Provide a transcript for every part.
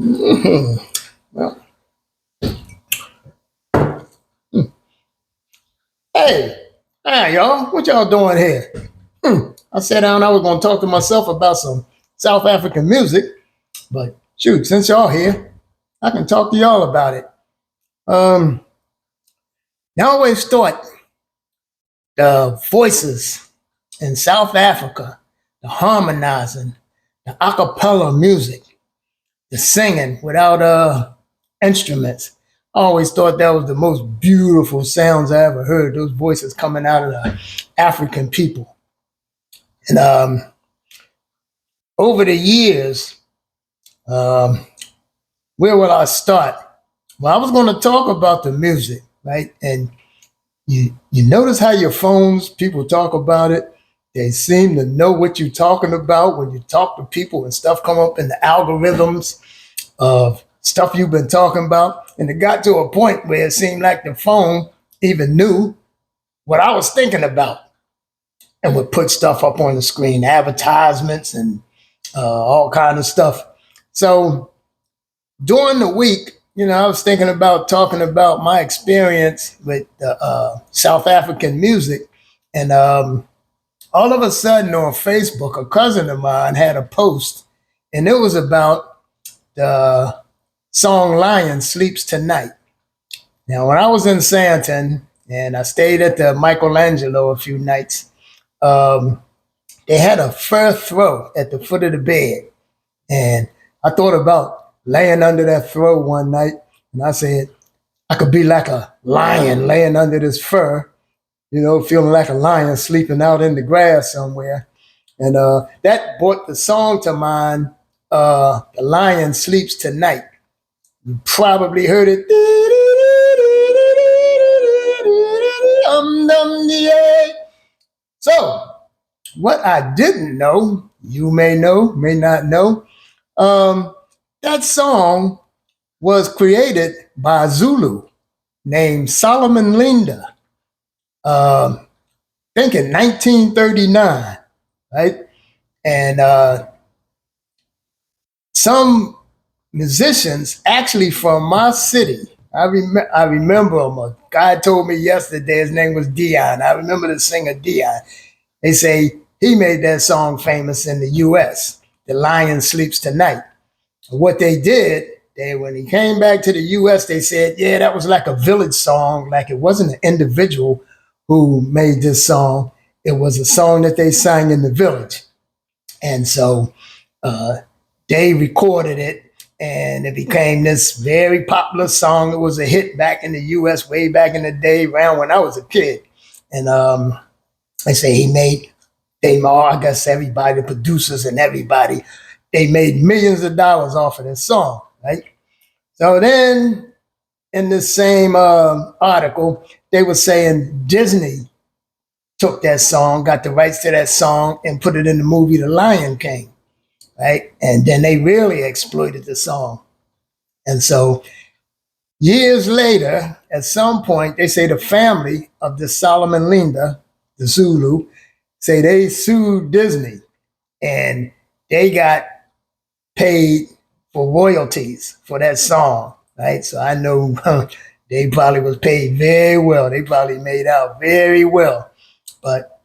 Well, hey, hi y'all. What y'all doing here? I sat down. I was going to talk to myself about some South African music, but shoot, since y'all here, I can talk to y'all about it. Um, I always thought the voices in South Africa, the harmonizing, the a cappella music, the singing without instruments. I always thought that was the most beautiful sounds I ever heard. Those voices coming out of the African people. And over the years, um, where will I start? Well, I was going to talk about the music, right? And you notice how your phones, people talk about it. They seem to know what you're talking about when you talk to people and stuff come up in the algorithms of stuff you've been talking about. And it got to a point where it seemed like the phone even knew what I was thinking about and would put stuff up on the screen, advertisements and all kind of stuff. So during the week, I was thinking about talking about my experience with South African music. And all of a sudden on Facebook, a cousin of mine had a post, and it was about the song Lion Sleeps Tonight. Now, when I was in Santon and I stayed at the Michelangelo a few nights, um, they had a fur throw at the foot of the bed. And I thought about laying under that throw one night, and I said, I could be like a lion laying under this fur, feeling like a lion sleeping out in the grass somewhere. And that brought the song to mind, The Lion Sleeps Tonight. You probably heard it. So, what I didn't know, you may know, may not know, um, that song was created by a Zulu named Solomon Linda, I think in 1939, right? And some musicians actually from my city. I remember him. A guy told me yesterday his name was Dion. I remember the singer Dion. They say he made that song famous in the U.S. The Lion Sleeps Tonight. What they did, when he came back to the U.S., they said, yeah, that was like a village song. Like it wasn't an individual who made this song. It was a song that they sang in the village. And so uh, they recorded it and it became this very popular song. It was a hit back in the US way back in the day, around when I was a kid. And they say he made, I guess everybody, the producers and everybody, they made millions of dollars off of this song, right? So then in the same article, they were saying Disney took that song, got the rights to that song, and put it in the movie The Lion King, right? And then they really exploited the song. And so years later, at some point, they say the family of the Solomon Linda, the Zulu, say they sued Disney and they got paid for royalties for that song, right? So I know they probably was paid very well. They probably made out very well. But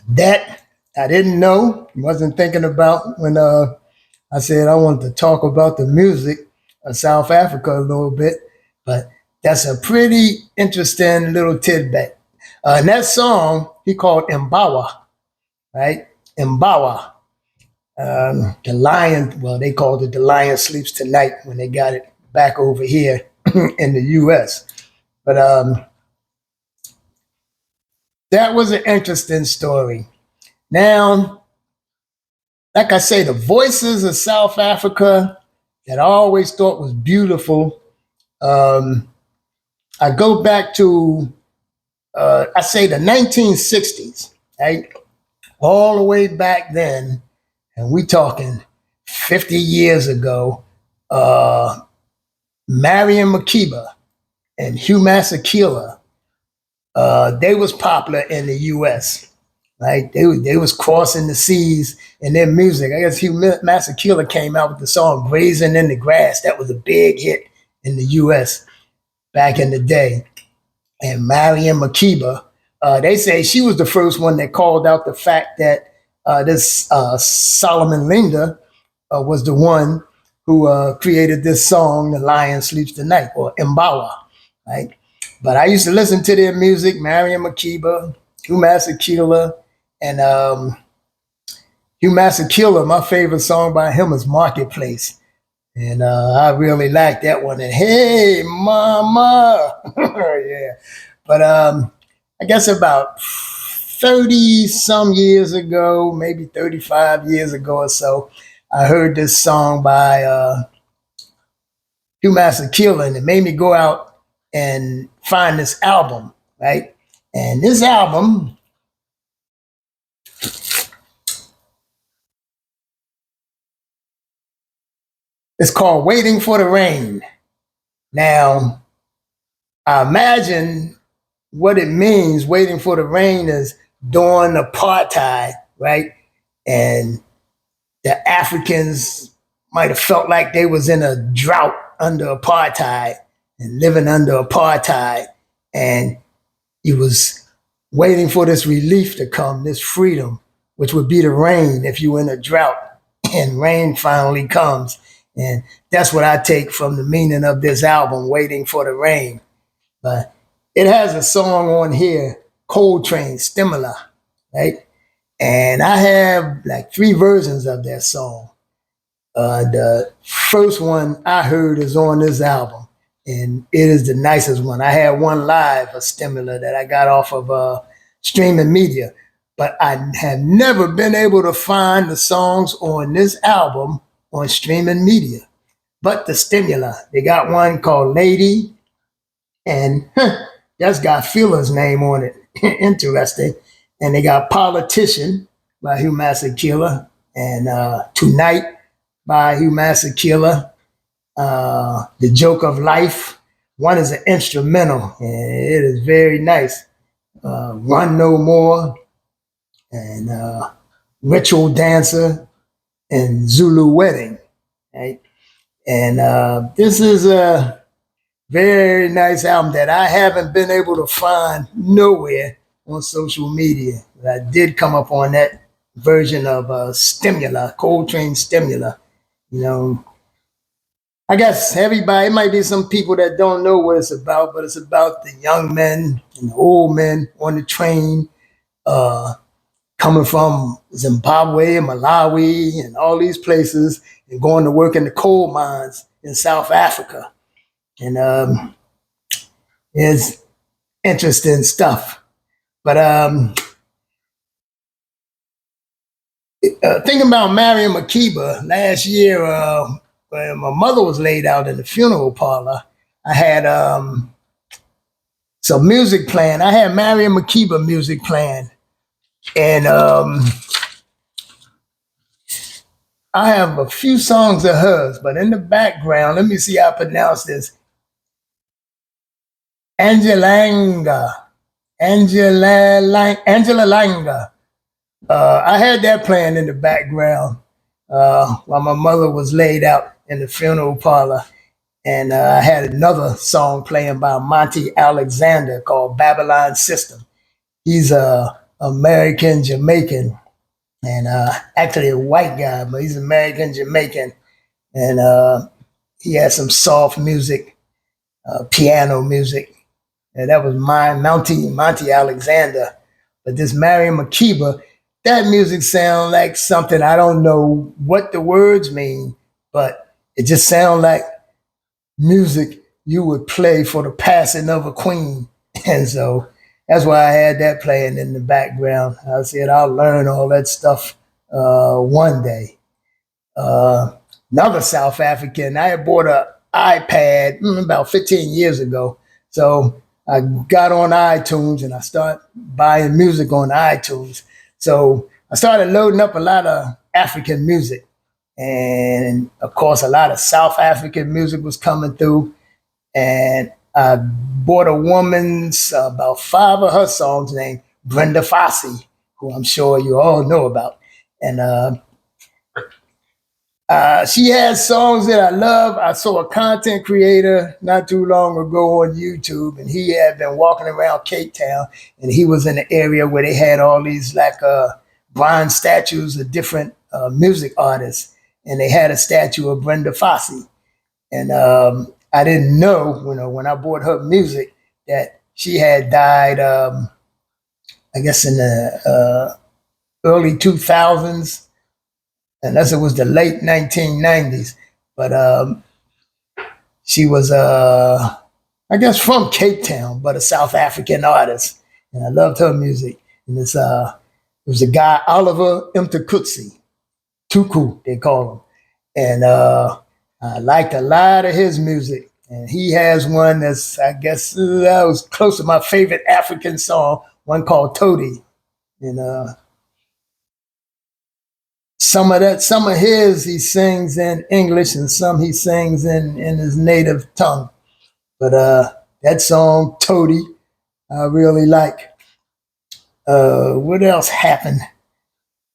that I didn't know, wasn't thinking about when I said I wanted to talk about the music of South Africa a little bit. But that's a pretty interesting little tidbit. And that song he called Mbawa, right? Mbawa. The lion, well, they called it The Lion Sleeps Tonight when they got it back over here in the US. But that was an interesting story. Now, like I say, the voices of South Africa that I always thought was beautiful. Um, I go back to, I say the 1960s, right? All the way back then, and we talking 50 years ago, Marion Makeba and Hugh Masekela, they was popular in the U.S., Like they was crossing the seas in their music. I guess Hugh Masekela came out with the song "Grazing in the Grass." That was a big hit in the U.S. back in the day. And Mariam Makeba, they say she was the first one that called out the fact that this Solomon Linda was the one who created this song, "The Lion Sleeps Tonight," or Imbawa, right? But I used to listen to their music, Mariam Makeba, Hugh Masekela, and Hugh Masekela. My favorite song by him is "Marketplace." And I really like that one. And hey, mama, yeah. But I guess about 30 some years ago, maybe 35 years ago or so, I heard this song by Hugh Masekela, and it made me go out and find this album, right? And this album is called "Waiting for the Rain." Now, I imagine what it means, waiting for the rain, is during apartheid, right? And the Africans might have felt like they was in a drought under apartheid and living under apartheid. And you was waiting for this relief to come, this freedom, which would be the rain if you were in a drought and rain finally comes. And that's what I take from the meaning of this album, "Waiting for the Rain." But it has a song on here, Coltrane, Stimula, right? And I have like three versions of that song. The first one I heard is on this album, and it is the nicest one. I had one live, a Stimula, that I got off of streaming media, but I have never been able to find the songs on this album on streaming media. But the Stimula, they got one called Lady, and that's got Feeler's name on it. Interesting. And they got Politician by Hugh Masekela, and Tonight by Hugh Masekela, The Joke of Life. One is an instrumental, and it is very nice. Run No More, and Ritual Dancer, and Zulu Wedding. Right? And this is a very nice album that I haven't been able to find nowhere on social media. But I did come up on that version of Stimula, Coltrane Stimula. You know, I guess everybody, it might be some people that don't know what it's about, but it's about the young men and the old men on the train uh, coming from Zimbabwe, Malawi, and all these places and going to work in the coal mines in South Africa. And it's interesting stuff. But thinking about Mariam Makeba, last year, when my mother was laid out in the funeral parlor, I had some music playing. I had Mariam Makeba music playing. And I have a few songs of hers, but in the background, let me see how I pronounce this. Angelanga. Angela Langa. I had that playing in the background while my mother was laid out in the funeral parlor. And I had another song playing by Monty Alexander called Babylon System. He's a American Jamaican, and actually a white guy, but he's American Jamaican. And he has some soft music, piano music. And that was Monty Alexander. But this Mariam Makeba, that music sounds like something, I don't know what the words mean, but it just sounds like music you would play for the passing of a queen. And so that's why I had that playing in the background. I said I'll learn all that stuff one day. Another South African, I had bought an iPad about 15 years ago. So I got on iTunes and I started buying music on iTunes. So I started loading up a lot of African music. And of course, a lot of South African music was coming through. And I bought a woman's, about five of her songs named Brenda Fassie, who I'm sure you all know about. And she has songs that I love. I saw a content creator not too long ago on YouTube, and he had been walking around Cape Town, and he was in the area where they had all these like bronze statues of different music artists, and they had a statue of Brenda Fossey. And I didn't know, when I bought her music that she had died. I guess in the early 2000s, unless it was the late 1990s. But she was, I guess, from Cape Town, but a South African artist. And I loved her music. And it was a guy, Oliver Mtukudzi, Tuku, they call him. And I liked a lot of his music. And he has one that's, I guess, that was close to my favorite African song, one called Toady. And some of his he sings in English, and some he sings in his native tongue. But that song Toady, I really like. What else happened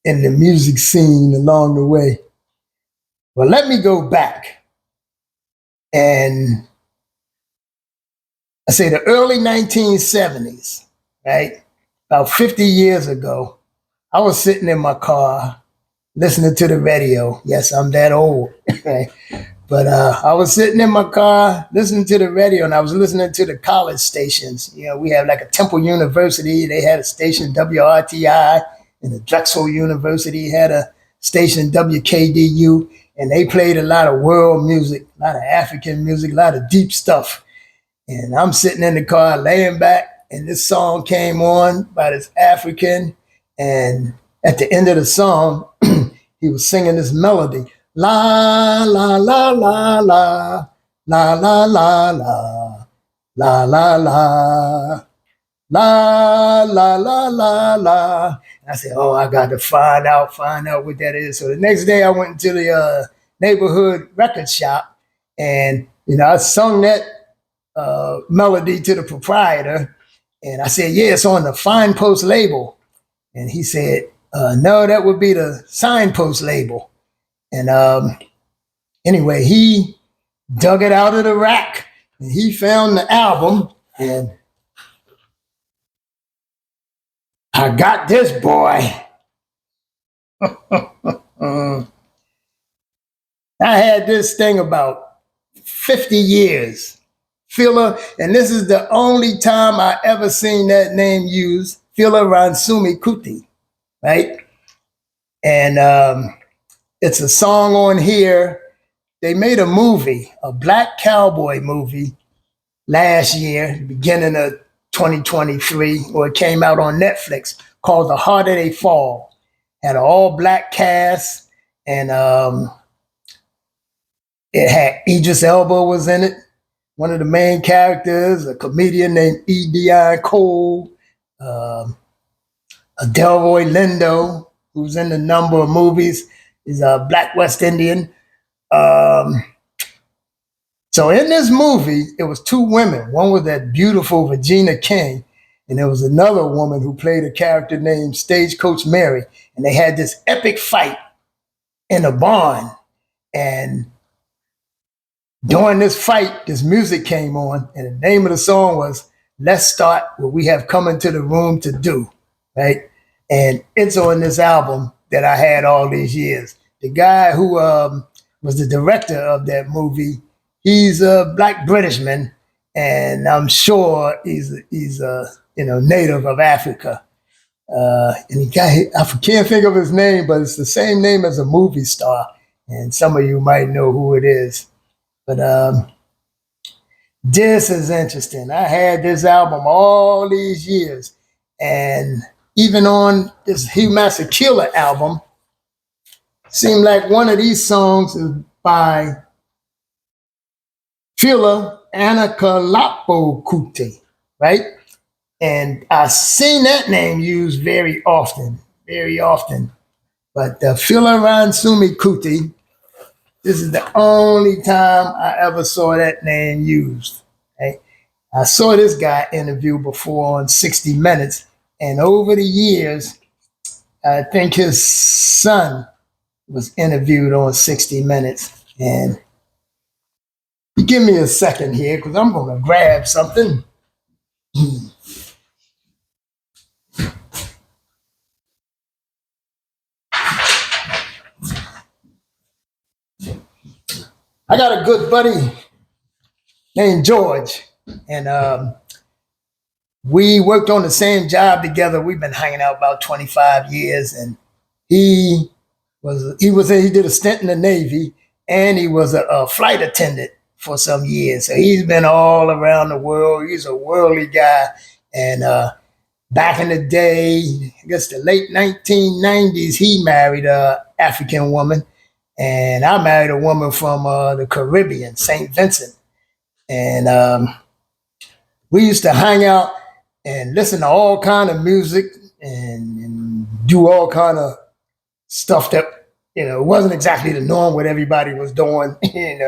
in the music scene along the way? Well, let me go back, and I say the early 1970s, right? About 50 years ago, I was sitting in my car listening to the radio. Yes, I'm that old. Right? But I was sitting in my car listening to the radio, and I was listening to the college stations. We have like a Temple University. They had a station, WRTI, and the Drexel University had a station, WKDU, and they played a lot of world music, a lot of African music, a lot of deep stuff. And I'm sitting in the car laying back, and this song came on by this African, and at the end of the song, he was singing this melody. La, la, la, la, la, la, la, la, la, la, la, la, la, la, la, la, la. And I said, oh, I got to find out what that is. So the next day I went into the neighborhood record shop, and, I sung that melody to the proprietor. And I said, yeah, it's on the Fine Post label. And he said, no, that would be the Signpost label. And anyway, he dug it out of the rack, and he found the album, and I got this boy. I had this thing about 50 years. Fila, and this is the only time I ever seen that name used, Fila Ransumi Kuti, right? And it's a song on here. They made a movie, a black cowboy movie last year, beginning of 2023, or it came out on Netflix, called The Harder They Fall. Had an all black cast, and it had Idris Elba was in it, one of the main characters, a comedian named E. Dion Cole, Delroy Lindo, who's in a number of movies. He's a black West Indian. So in this movie, it was two women. One was that beautiful Regina King, and there was another woman who played a character named Stagecoach Mary. And they had this epic fight in a barn. And during this fight, this music came on, and the name of the song was Let's Start What We Have Come Into the Room to Do, right? And it's on this album that I had all these years. The guy who was the director of that movie, he's a black Britishman, and I'm sure he's native of Africa. And I can't think of his name, but it's the same name as a movie star, and some of you might know who it is. But this is interesting. I had this album all these years, and even on this Hugh Masekela album, seemed like one of these songs is by Fila Anakalapo Kuti, right? And I've seen that name used very often. But Fila Ransumi Kuti, this is the only time I ever saw that name used. Right? I saw this guy interview before on 60 Minutes, and over the years, I think his son was interviewed on 60 Minutes. And give me a second here because I'm going to grab something. I got a good buddy named George, and we worked on the same job together. We've been hanging out about 25 years, and he he did a stint in the Navy, and he was a flight attendant for some years. So he's been all around the world. He's a worldly guy, and back in the day, I guess the late 1990s, he married a African woman, and I married a woman from the Caribbean, St. Vincent, and we used to hang out and listen to all kind of music and do all kind of stuff that wasn't exactly the norm what everybody was doing in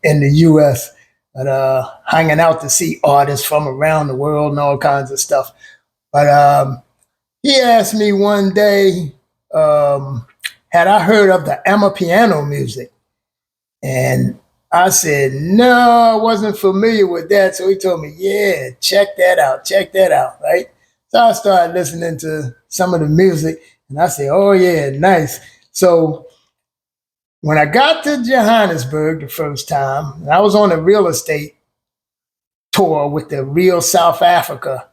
the U.S. But hanging out to see artists from around the world and all kinds of stuff. But he asked me one day, had I heard of the Amapiano music? And I said, no, I wasn't familiar with that. So he told me, yeah, check that out, right? So I started listening to some of the music, and I said, oh, yeah, nice. So when I got to Johannesburg the first time, and I was on a real estate tour with the Real South Africa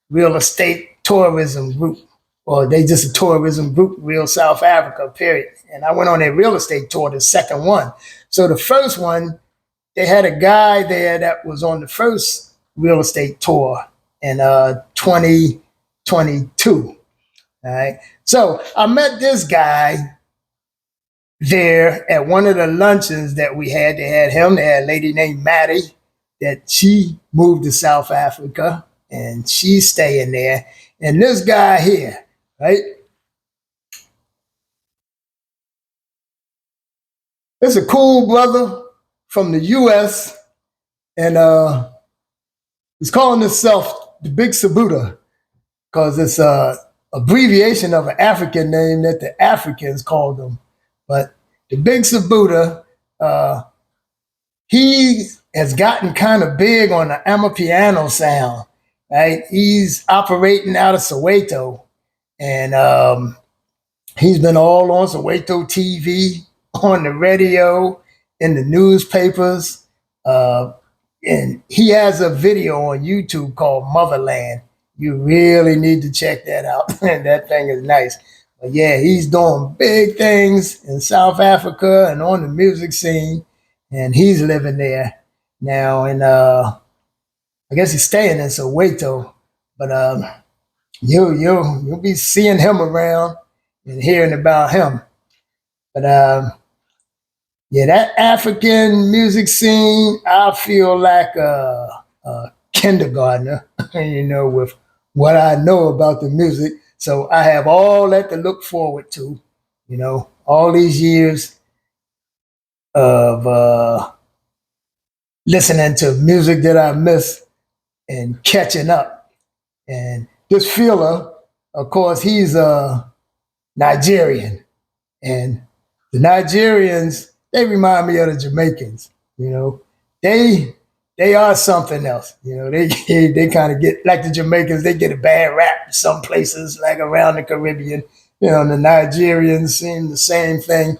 Real Estate Tourism Group, or they just a tourism group, Real South Africa, period. And I went on a real estate tour, the second one. So the first one, they had a guy there that was on the first real estate tour in 2022. All right. So I met this guy there at one of the luncheons that we had. They had him, they had a lady named Maddie that she moved to South Africa and she's staying there. And this guy here, right? It's a cool brother from the US, and he's calling himself the Big Sabuda because it's a abbreviation of an African name that the Africans called him. But the Big Sabuda, he has gotten kind of big on the Amapiano sound, right? He's operating out of Soweto, and he's been all on Soweto TV, on the radio, in the newspapers, and he has a video on YouTube called Motherland. You really need to check that out. That thing is nice. But yeah, he's doing big things in South Africa and on the music scene, and he's living there now. And I guess he's staying in Soweto, but you'll be seeing him around and hearing about him. But yeah, that African music scene, I feel like a kindergartner, with what I know about the music. So I have all that to look forward to, all these years of listening to music that I miss and catching up. And this fella, of course, he's Nigerian. And the Nigerians, they remind me of the Jamaicans. They are something else. They kind of get like the Jamaicans. They get a bad rap some places, like around the Caribbean. The Nigerians seem the same thing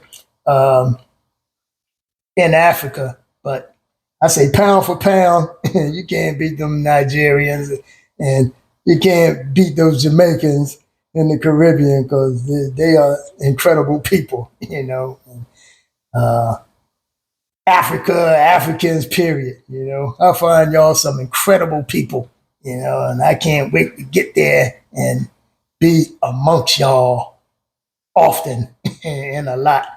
in Africa. But I say pound for pound, you can't beat them Nigerians, and you can't beat those Jamaicans in the Caribbean because they are incredible people. Uh, Africans, period. I find y'all some incredible people, and I can't wait to get there and be amongst y'all often and a lot,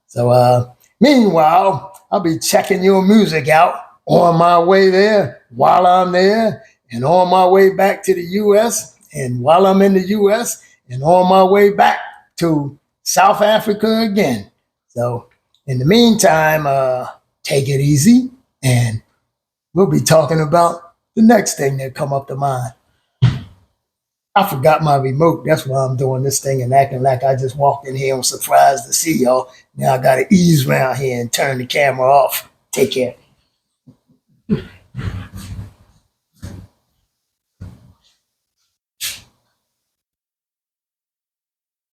So, meanwhile, I'll be checking your music out on my way there, while I'm there, and on my way back to the US, and while I'm in the US, and on my way back to South Africa again. So, in the meantime, take it easy, and we'll be talking about the next thing that come up to mind. I forgot my remote. That's why I'm doing this thing and acting like I just walked in here. I'm surprised to see y'all. Now I got to ease around here and turn the camera off. Take care.